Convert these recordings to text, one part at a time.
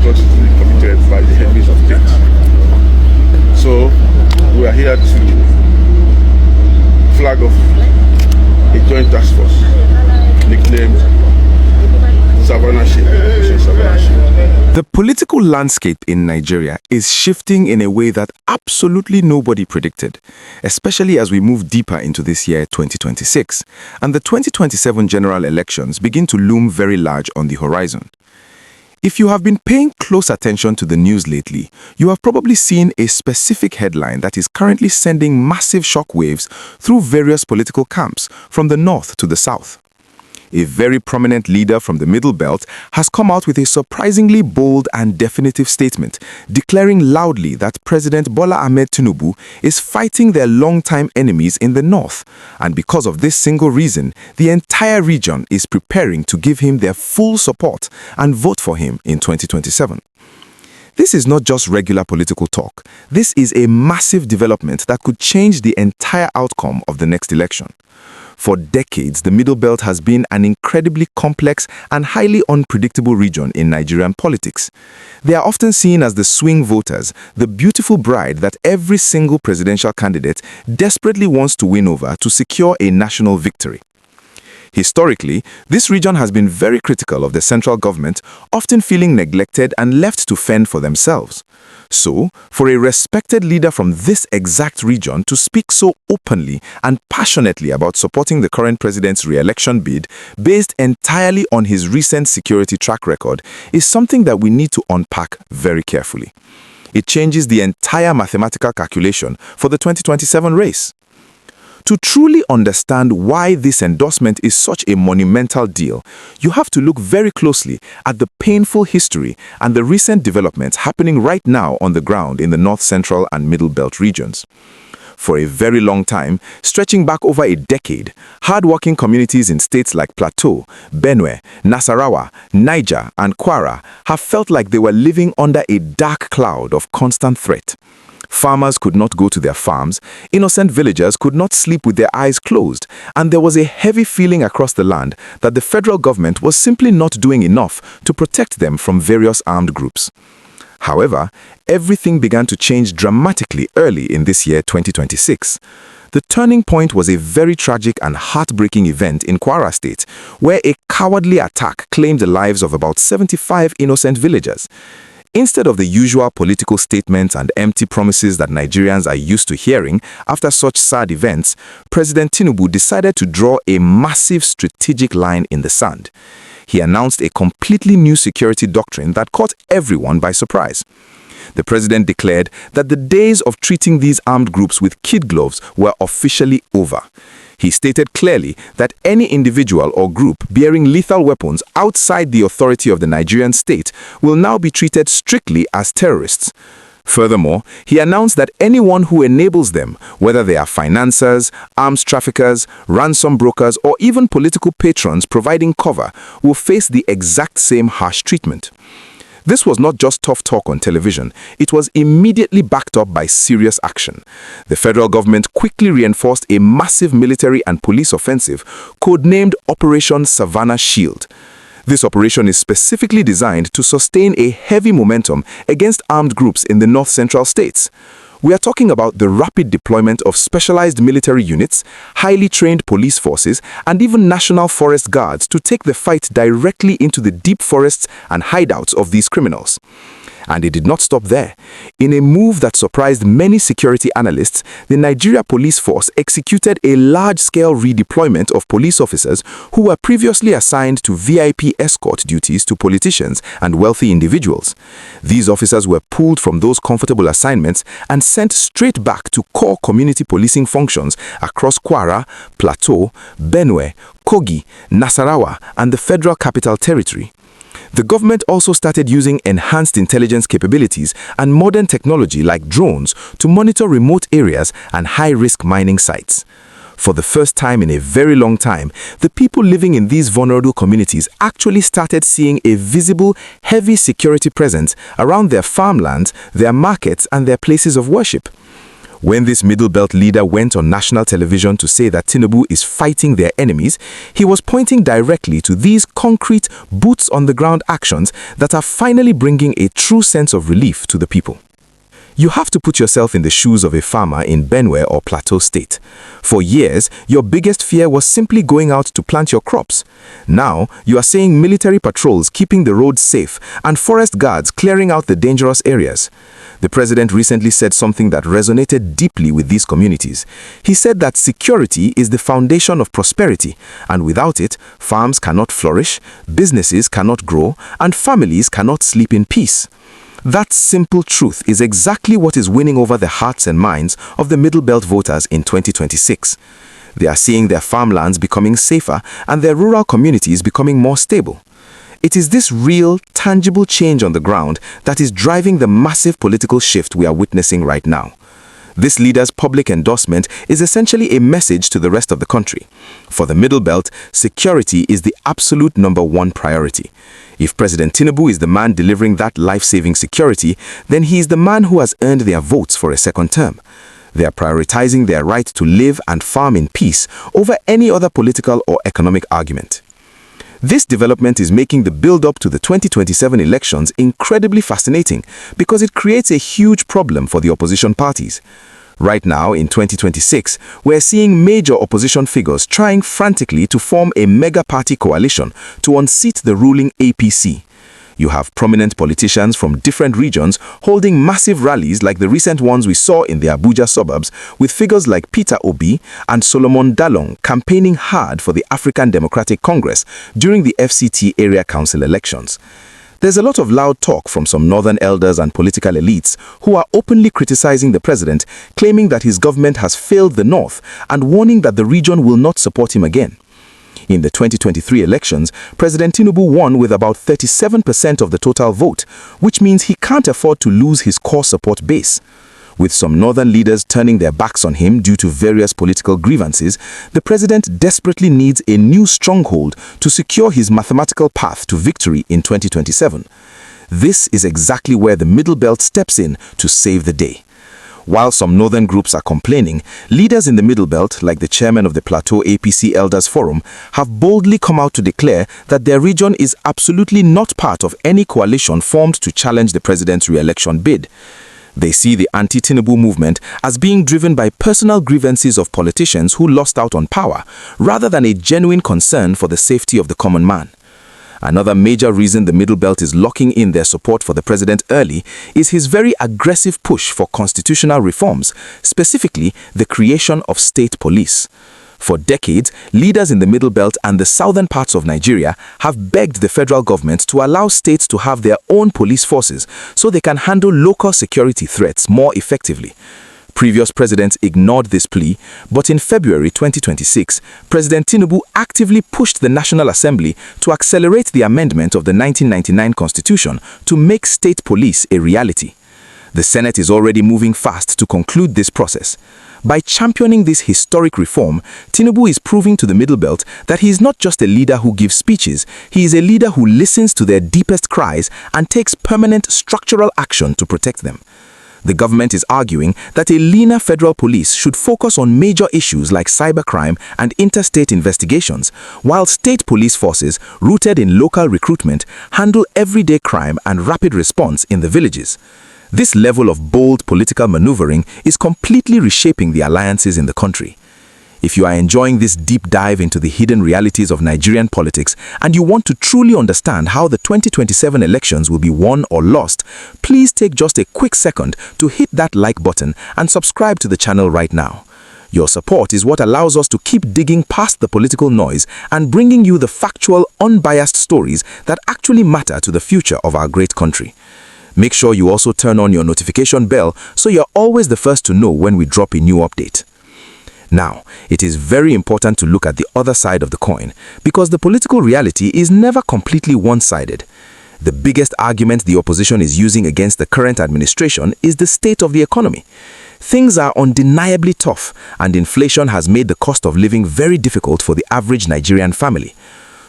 atrocity committed by the enemies of state. So we are here to flag off a joint task force nicknamed Savannah Shield, Operation Savannah Shield. The political landscape in Nigeria is shifting in a way that absolutely nobody predicted, especially as we move deeper into this year 2026, and the 2027 general elections begin to loom very large on the horizon. If you have been paying close attention to the news lately, you have probably seen a specific headline that is currently sending massive shockwaves through various political camps from the north to the south. A very prominent leader from the Middle Belt has come out with a surprisingly bold and definitive statement, declaring loudly that President Bola Ahmed Tinubu is fighting their longtime enemies in the north, and because of this single reason, the entire region is preparing to give him their full support and vote for him in 2027. This is not just regular political talk. This is a massive development that could change the entire outcome of the next election. For decades, the Middle Belt has been an incredibly complex and highly unpredictable region in Nigerian politics. They are often seen as the swing voters, the beautiful bride that every single presidential candidate desperately wants to win over to secure a national victory. Historically, this region has been very critical of the central government, often feeling neglected and left to fend for themselves. So, for a respected leader from this exact region to speak so openly and passionately about supporting the current president's re-election bid, based entirely on his recent security track record, is something that we need to unpack very carefully. It changes the entire mathematical calculation for the 2027 race. To truly understand why this endorsement is such a monumental deal, you have to look very closely at the painful history and the recent developments happening right now on the ground in the North Central and Middle Belt regions. For a very long time, stretching back over a decade, hard-working communities in states like Plateau, Benue, Nasarawa, Niger, and Kwara have felt like they were living under a dark cloud of constant threat. Farmers could not go to their farms, innocent villagers could not sleep with their eyes closed, and there was a heavy feeling across the land that the federal government was simply not doing enough to protect them from various armed groups. However, everything began to change dramatically early in this year 2026. The turning point was a very tragic and heartbreaking event in Kwara State, where a cowardly attack claimed the lives of about 75 innocent villagers. Instead of the usual political statements and empty promises that Nigerians are used to hearing after such sad events, President Tinubu decided to draw a massive strategic line in the sand. He announced a completely new security doctrine that caught everyone by surprise. The president declared that the days of treating these armed groups with kid gloves were officially over. He stated clearly that any individual or group bearing lethal weapons outside the authority of the Nigerian state will now be treated strictly as terrorists. Furthermore, he announced that anyone who enables them, whether they are financiers, arms traffickers, ransom brokers, or even political patrons providing cover, will face the exact same harsh treatment. This was not just tough talk on television, it was immediately backed up by serious action. The federal government quickly reinforced a massive military and police offensive codenamed Operation Savannah Shield. This operation is specifically designed to sustain a heavy momentum against armed groups in the north central states. We are talking about the rapid deployment of specialized military units, highly trained police forces, and even National Forest Guards to take the fight directly into the deep forests and hideouts of these criminals. And it did not stop there. In a move that surprised many security analysts, the Nigeria Police Force executed a large-scale redeployment of police officers who were previously assigned to VIP escort duties to politicians and wealthy individuals. These officers were pulled from those comfortable assignments and sent straight back to core community policing functions across Kwara, Plateau, Benue, Kogi, Nasarawa, and the Federal Capital Territory. The government also started using enhanced intelligence capabilities and modern technology like drones to monitor remote areas and high-risk mining sites. For the first time in a very long time, the people living in these vulnerable communities actually started seeing a visible, heavy security presence around their farmlands, their markets, and their places of worship. When this Middle Belt leader went on national television to say that Tinubu is fighting their enemies, he was pointing directly to these concrete, boots-on-the-ground actions that are finally bringing a true sense of relief to the people. You have to put yourself in the shoes of a farmer in Benue or Plateau state. For years, your biggest fear was simply going out to plant your crops. Now, you are seeing military patrols keeping the roads safe and forest guards clearing out the dangerous areas. The president recently said something that resonated deeply with these communities. He said that security is the foundation of prosperity, and without it, farms cannot flourish, businesses cannot grow, and families cannot sleep in peace. That simple truth is exactly what is winning over the hearts and minds of the Middle Belt voters in 2026. They are seeing their farmlands becoming safer and their rural communities becoming more stable. It is this real, tangible change on the ground that is driving the massive political shift we are witnessing right now. This leader's public endorsement is essentially a message to the rest of the country. For the Middle Belt, security is the absolute #1 priority. If President Tinubu is the man delivering that life-saving security, then he is the man who has earned their votes for a second term. They are prioritizing their right to live and farm in peace over any other political or economic argument. This development is making the build-up to the 2027 elections incredibly fascinating because it creates a huge problem for the opposition parties. Right now, in 2026, we're seeing major opposition figures trying frantically to form a mega-party coalition to unseat the ruling APC. You have prominent politicians from different regions holding massive rallies like the recent ones we saw in the Abuja suburbs, with figures like Peter Obi and Solomon Dalong campaigning hard for the African Democratic Congress during the FCT Area Council elections. There's a lot of loud talk from some northern elders and political elites who are openly criticizing the president, claiming that his government has failed the north and warning that the region will not support him again. In the 2023 elections, President Tinubu won with about 37% of the total vote, which means he can't afford to lose his core support base. With some northern leaders turning their backs on him due to various political grievances, the president desperately needs a new stronghold to secure his mathematical path to victory in 2027. This is exactly where the Middle Belt steps in to save the day. While some northern groups are complaining, leaders in the Middle Belt, like the chairman of the Plateau APC Elders Forum, have boldly come out to declare that their region is absolutely not part of any coalition formed to challenge the president's re-election bid. They see the anti-Tinubu movement as being driven by personal grievances of politicians who lost out on power, rather than a genuine concern for the safety of the common man. Another major reason the Middle Belt is locking in their support for the president early is his very aggressive push for constitutional reforms, specifically the creation of state police. For decades, leaders in the Middle Belt and the southern parts of Nigeria have begged the federal government to allow states to have their own police forces so they can handle local security threats more effectively. Previous presidents ignored this plea, but in February 2026, President Tinubu actively pushed the National Assembly to accelerate the amendment of the 1999 Constitution to make state police a reality. The Senate is already moving fast to conclude this process. By championing this historic reform, Tinubu is proving to the Middle Belt that he is not just a leader who gives speeches, he is a leader who listens to their deepest cries and takes permanent structural action to protect them. The government is arguing that a leaner federal police should focus on major issues like cybercrime and interstate investigations, while state police forces, rooted in local recruitment, handle everyday crime and rapid response in the villages. This level of bold political maneuvering is completely reshaping the alliances in the country. If you are enjoying this deep dive into the hidden realities of Nigerian politics and you want to truly understand how the 2027 elections will be won or lost, please take just a quick second to hit that like button and subscribe to the channel right now. Your support is what allows us to keep digging past the political noise and bringing you the factual, unbiased stories that actually matter to the future of our great country. Make sure you also turn on your notification bell so you're always the first to know when we drop a new update. Now, it is very important to look at the other side of the coin because the political reality is never completely one-sided. The biggest argument the opposition is using against the current administration is the state of the economy. Things are undeniably tough, and inflation has made the cost of living very difficult for the average Nigerian family.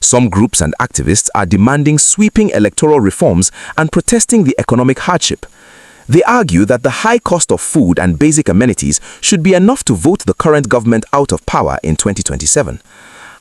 Some groups and activists are demanding sweeping electoral reforms and protesting the economic hardship. They argue that the high cost of food and basic amenities should be enough to vote the current government out of power in 2027.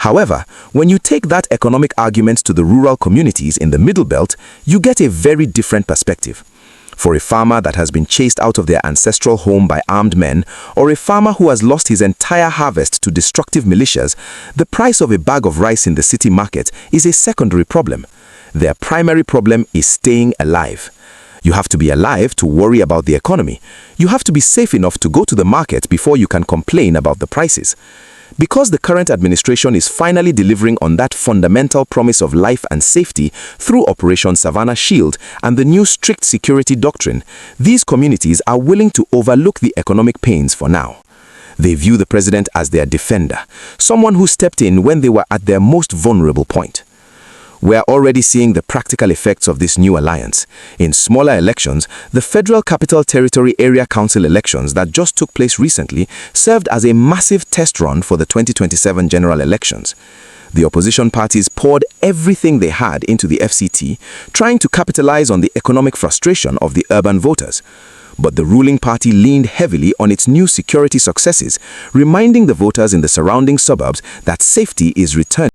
However, when you take that economic argument to the rural communities in the Middle Belt, you get a very different perspective. For a farmer that has been chased out of their ancestral home by armed men, or a farmer who has lost his entire harvest to destructive militias, the price of a bag of rice in the city market is a secondary problem. Their primary problem is staying alive. You have to be alive to worry about the economy. You have to be safe enough to go to the market before you can complain about the prices. Because the current administration is finally delivering on that fundamental promise of life and safety through Operation Savannah Shield and the new strict security doctrine, these communities are willing to overlook the economic pains for now. They view the president as their defender, someone who stepped in when they were at their most vulnerable point. We're already seeing the practical effects of this new alliance. In smaller elections, the Federal Capital Territory Area Council elections that just took place recently served as a massive test run for the 2027 general elections. The opposition parties poured everything they had into the FCT, trying to capitalize on the economic frustration of the urban voters. But the ruling party leaned heavily on its new security successes, reminding the voters in the surrounding suburbs that safety is returning.